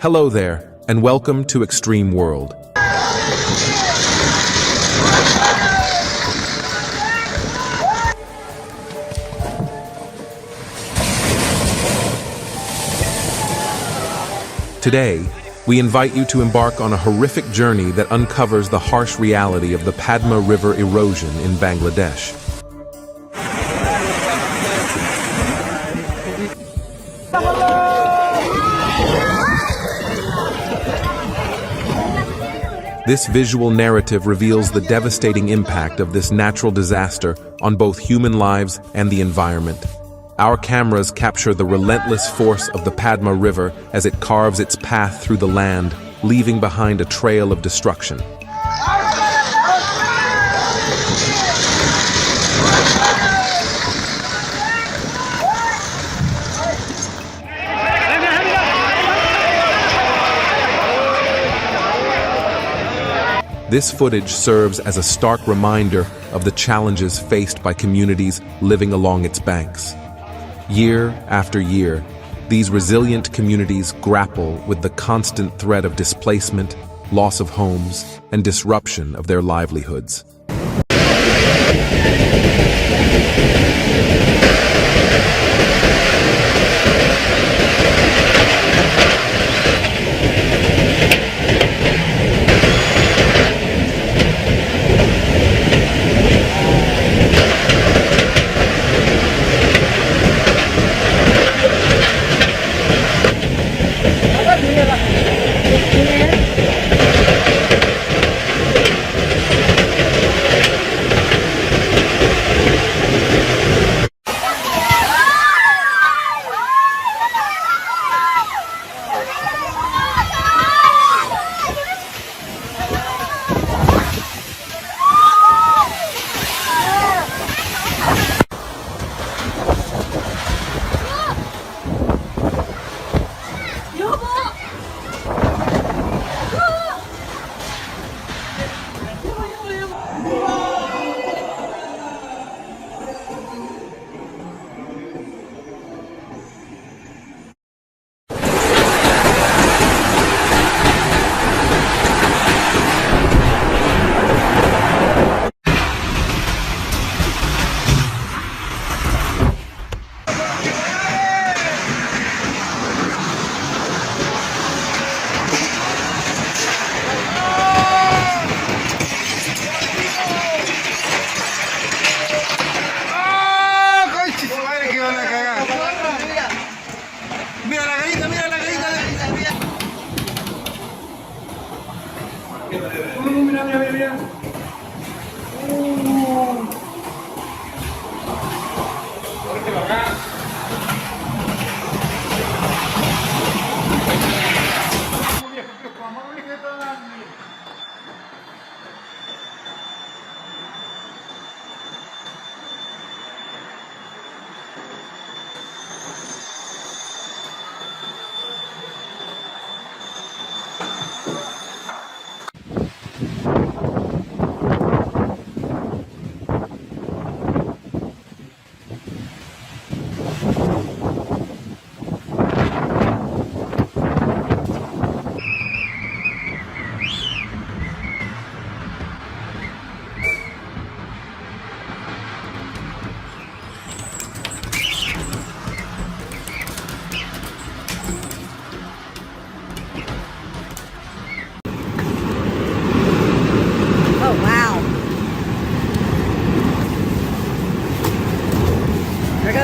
Hello there, and welcome to Extreme World. Today, we invite you to embark on a horrific journey that uncovers the harsh reality of the Padma River erosion in Bangladesh. This visual narrative reveals the devastating impact of this natural disaster on both human lives and the environment. Our cameras capture the relentless force of the Padma River as it carves its path through the land, leaving behind a trail of destruction. This footage serves as a stark reminder of the challenges faced by communities living along its banks. Year after year, these resilient communities grapple with the constant threat of displacement, loss of homes, and disruption of their livelihoods.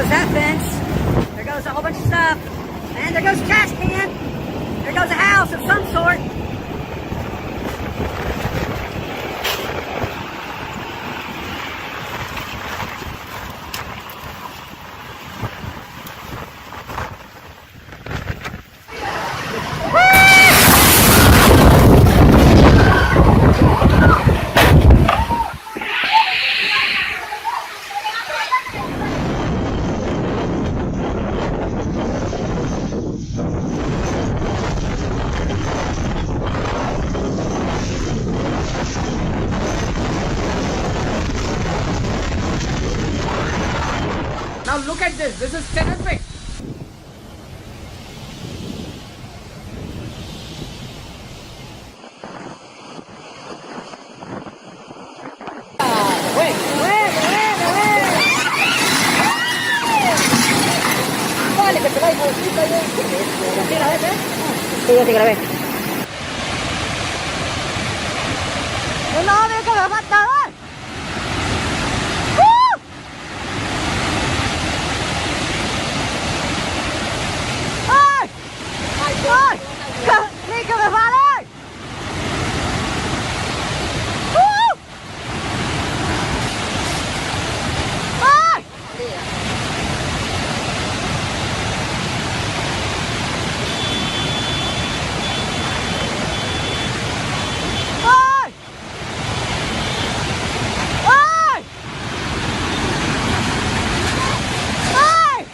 That fence. There goes a whole bunch of stuff. And there goes a trash can. There goes a house of some sort. Now look at this. This is terrific. Sí, yo sí grabé. No, mira que me falta. ¡Ay! ¡Ay! ¡Ni que me vale! ¡Ay! ¡Ay! ¡Ay! ¡Ay! ¡Ay! ¡Ay!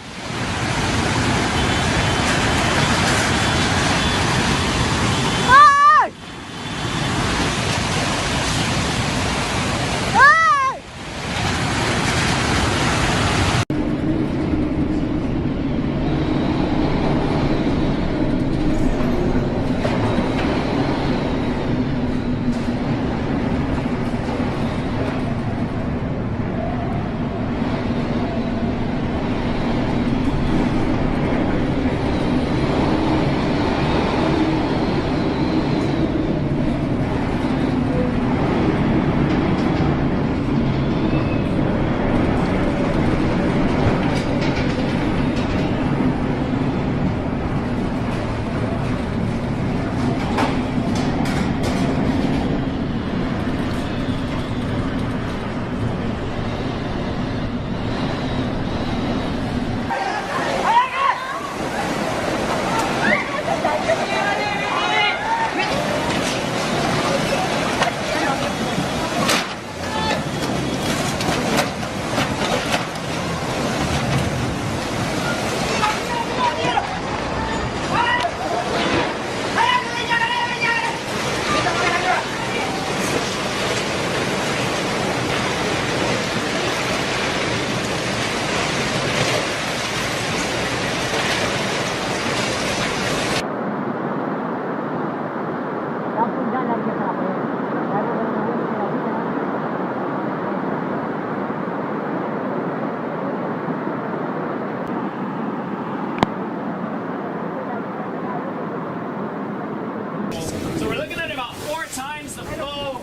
So we're looking at about 4 times the flow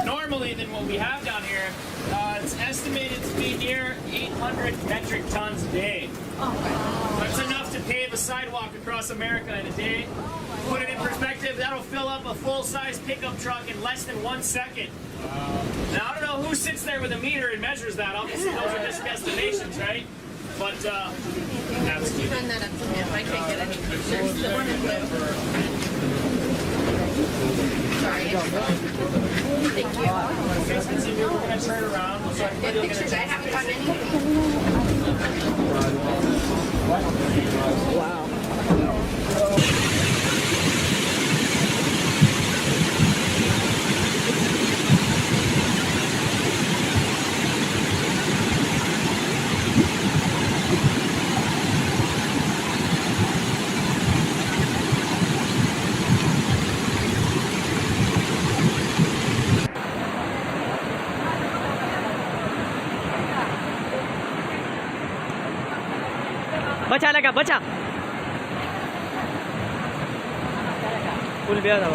normally than what we have down here. It's estimated to be near 800 metric tons a day. That's enough to pave a sidewalk across America in a day. Put it in perspective, that'll fill up a full-size pickup truck in less than 1 second. Now, I don't know who sits there with a meter and measures that. Obviously, those are just estimations, right? But, absolutely. Run that up to him. I can't get any pictures. The one in blue. Sorry. Thank you. We're going to turn around. So Pictures, I haven't gotten any. बचा लगा बचा full बिया था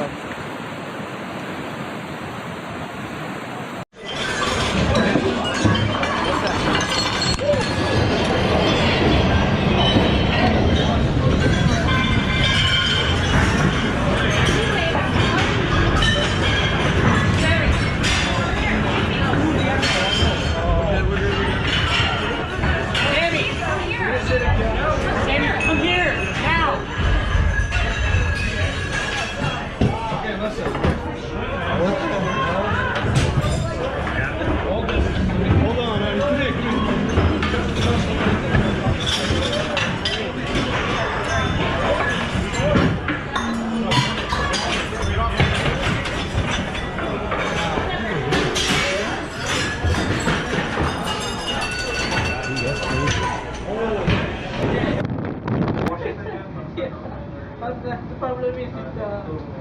But the problem is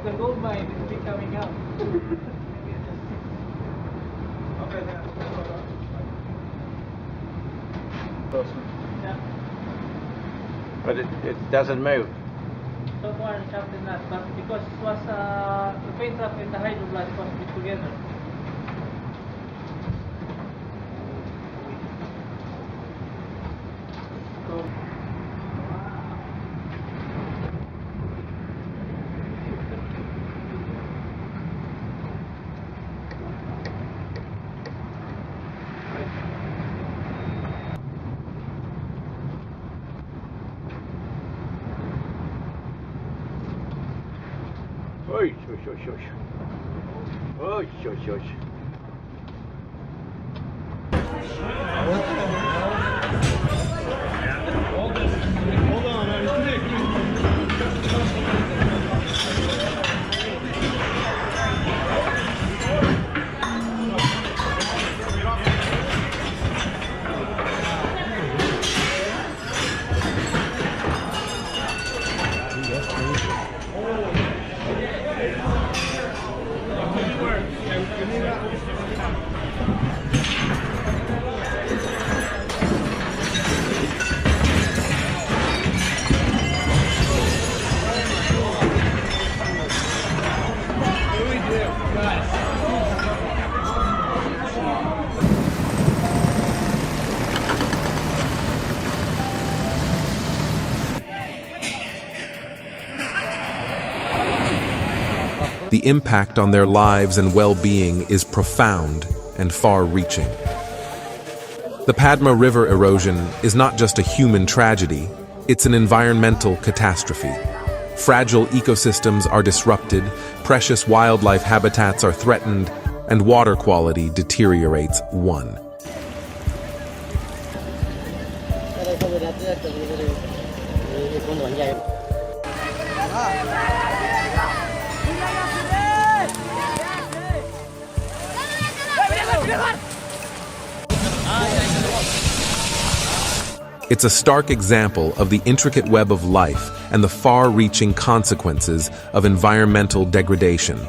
the gold mine is becoming up. Yeah. But it doesn't move. So far, Captain not, but because it was the paint trap and the hydroblast was put together. So, Oy, oy, oy, oy. Oy, oy, oy. The impact on their lives and well-being is profound and far-reaching. The Padma River erosion is not just a human tragedy, it's an environmental catastrophe. Fragile ecosystems are disrupted, precious wildlife habitats are threatened, and water quality deteriorates. It's a stark example of the intricate web of life and the far-reaching consequences of environmental degradation.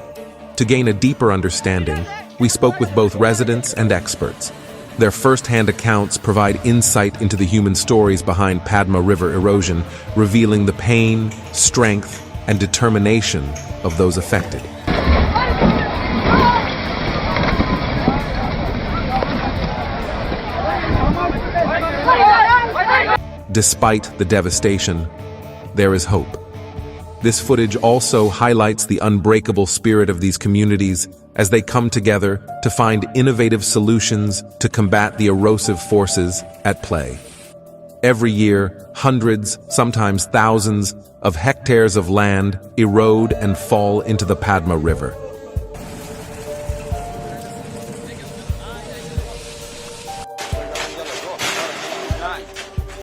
To gain a deeper understanding, we spoke with both residents and experts. Their first-hand accounts provide insight into the human stories behind Padma River erosion, revealing the pain, strength, and determination of those affected. Despite the devastation, there is hope. This footage also highlights the unbreakable spirit of these communities as they come together to find innovative solutions to combat the erosive forces at play. Every year, hundreds, sometimes thousands, of hectares of land erode and fall into the Padma River,